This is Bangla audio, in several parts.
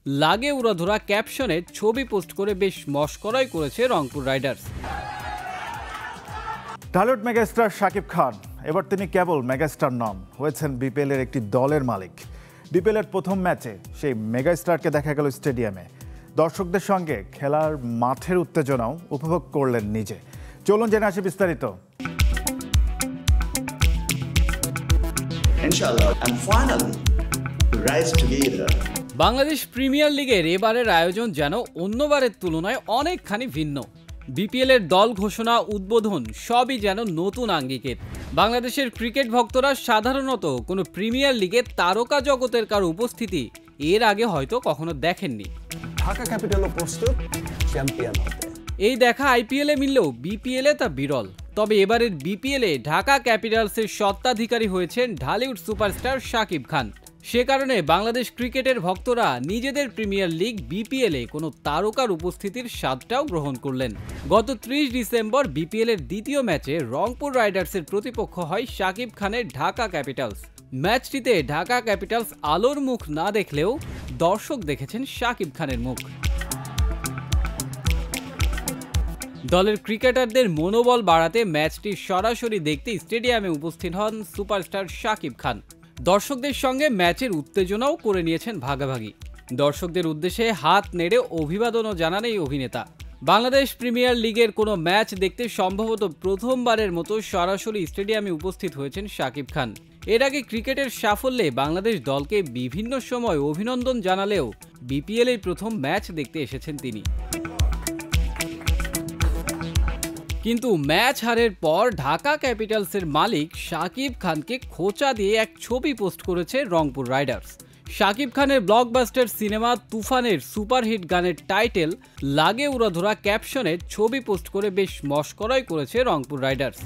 লাগে উড়াধুরা ক্যাপশনে ছবি পোস্ট করে বেশ মশকরাই করেছে রংপুর রাইডার্স। টলিউড মেগাস্টার শাকিব খান এবার তিনি কেবল মেগাস্টার নন, হয়েছেন বিপিএলের একটি দলের মালিক। বিপিএলের প্রথম ম্যাচে সেই মেগাস্টারকে দেখা গেল স্টেডিয়ামে। দর্শকদের সঙ্গে খেলার মাঠের উত্তেজনাও উপভোগ করলেন নিজে। চলুন জেনে আসি বিস্তারিত। বাংলাদেশ প্রিমিয়ার লিগের এবারের আয়োজন যেন অন্যবারের তুলনায় অনেকখানি ভিন্ন। বিপিএলের দল ঘোষণা, উদ্বোধন সবই যেন নতুন আঙ্গিকের। বাংলাদেশের ক্রিকেট ভক্তরা সাধারণত কোনো প্রিমিয়ার লিগে তারকা জগতের কারো উপস্থিতি এর আগে হয়তো কখনো দেখেননি। ঢাকা ক্যাপিটালও প্রস্তুত চ্যাম্পিয়ন হতে। এই দেখা আইপিএলে মিললেও বিপিএলে তা বিরল। তবে এবারের বিপিএলে ঢাকা ক্যাপিটালসের স্বত্বাধিকারী হয়েছেন ঢালিউড সুপারস্টার শাকিব খান। সে কারণে বাংলাদেশ ক্রিকেটের ভক্তরা নিজেদের প্রিমিয়ার লিগ বিপিএলে কোনো তারকার উপস্থিতির স্বাদটাও গ্রহণ করলেন। গত 30 ডিসেম্বর বিপিএলের দ্বিতীয় ম্যাচে রংপুর রাইডার্সের প্রতিপক্ষ হয় শাকিব খানের ঢাকা ক্যাপিটালস। ম্যাচটিতে ঢাকা ক্যাপিটালস আলোর মুখ না দেখলেও দর্শক দেখেছেন শাকিব খানের মুখ। দলের ক্রিকেটারদের মনোবল বাড়াতে ম্যাচটি সরাসরি দেখতে স্টেডিয়ামে উপস্থিত হন সুপারস্টার শাকিব খান। দর্শকদের সঙ্গে ম্যাচের উত্তেজনাও করে নিয়েছেন ভাগাভাগি। দর্শকদের উদ্দেশ্যে হাত নেড়ে অভিবাদনও জানান এই অভিনেতা। বাংলাদেশ প্রিমিয়ার লিগের কোনো ম্যাচ দেখতে সম্ভবত প্রথমবারের মতো সরাসরি স্টেডিয়ামে উপস্থিত হয়েছেন শাকিব খান। এর আগে ক্রিকেটের সাফল্যে বাংলাদেশ দলকে বিভিন্ন সময় অভিনন্দন জানালেও বিপিএলের প্রথম ম্যাচ দেখতে এসেছেন তিনি। কিন্তু ম্যাচ হারের পর ঢাকা ক্যাপিটালসের মালিক শাকিব খানকে খোঁচা দিয়ে এক ছবি পোস্ট করেছে রংপুর রাইডার্স। শাকিব খানের ব্লকবাস্টার সিনেমা তুফানের সুপারহিট গানের টাইটেল লাগে উড়াধুরা ক্যাপশনে ছবি পোস্ট করে বেশ মশকরাই করেছে রংপুর রাইডার্স।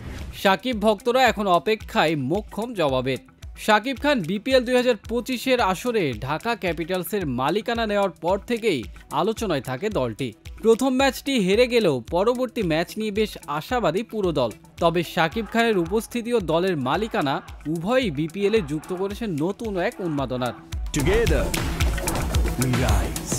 শাকিব ভক্তরা এখন অপেক্ষায় মোক্ষম জবাবের। শাকিব খান বিপিএল 2025-এর আসরে ঢাকা ক্যাপিটালসের মালিকানা নেওয়ার পর থেকেই আলোচনায় থাকে দলটি। প্রথম ম্যাচটি হেরে গেলেও পরবর্তী ম্যাচ নিয়ে বেশ আশাবাদী পুরো দল। তবে শাকিব খানের উপস্থিতি ও দলের মালিকানা উভয়ই বিপিএলে যুক্ত করেছে নতুন এক উন্মাদনার। Together we rise.